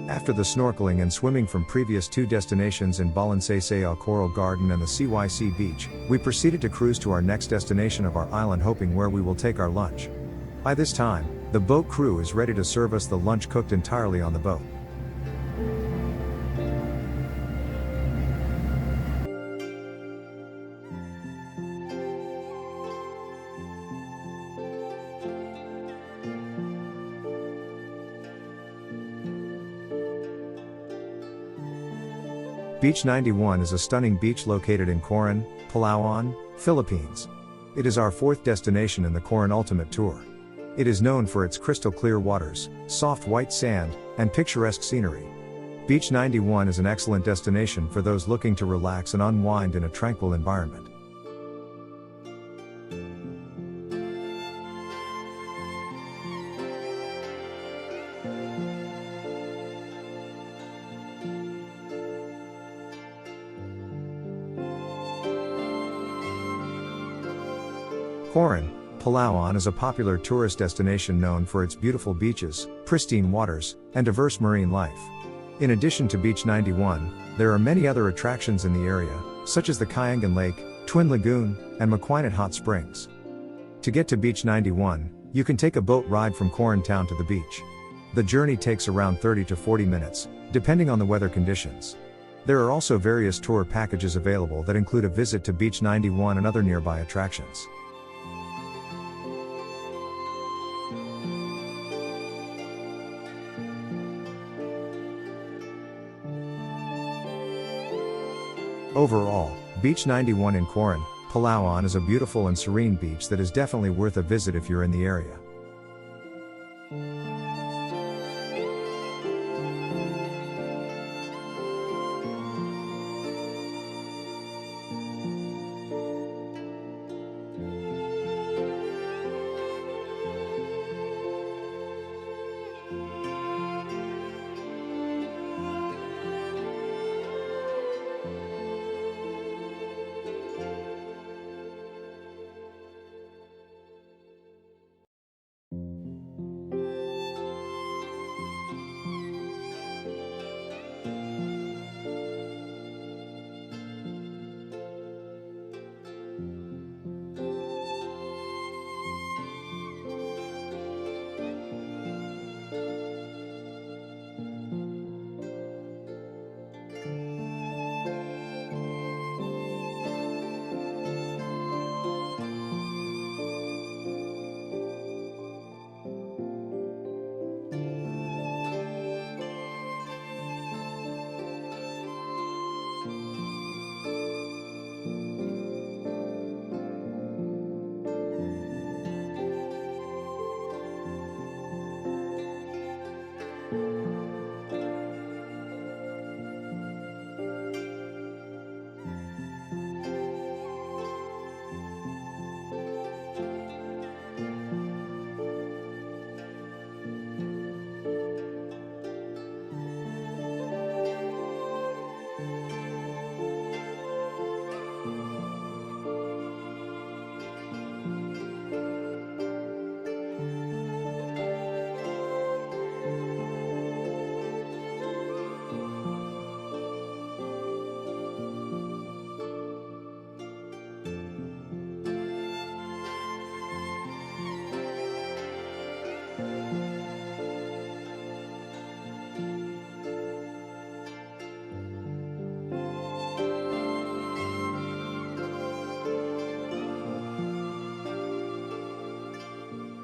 After the snorkeling and swimming from previous two destinations in Balancesao Coral Garden and the CYC Beach, we proceeded to cruise to our next destination of our island, hoping where we will take our lunch. By this time, the boat crew is ready to serve us the lunch cooked entirely on the boat. Beach 91 is a stunning beach located in Coron, Palawan, Philippines. It is our fourth destination in the Coron Ultimate Tour. It is known for its crystal clear waters, soft white sand, and picturesque scenery. Beach 91 is an excellent destination for those looking to relax and unwind in a tranquil environment. Coron, Palawan is a popular tourist destination known for its beautiful beaches, pristine waters, and diverse marine life. In addition to Beach 91, there are many other attractions in the area, such as the Kayangan Lake, Twin Lagoon, and Maquinat Hot Springs. To get to Beach 91, you can take a boat ride from Coron Town to the beach. The journey takes around 30 to 40 minutes, depending on the weather conditions. There are also various tour packages available that include a visit to Beach 91 and other nearby attractions. Overall, Beach 91 in Coron, Palawan is a beautiful and serene beach that is definitely worth a visit if you're in the area.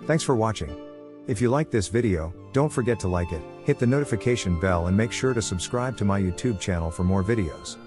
Thanks for watching. If you like this video, don't forget to like it, hit the notification bell and make sure to subscribe to my YouTube channel for more videos.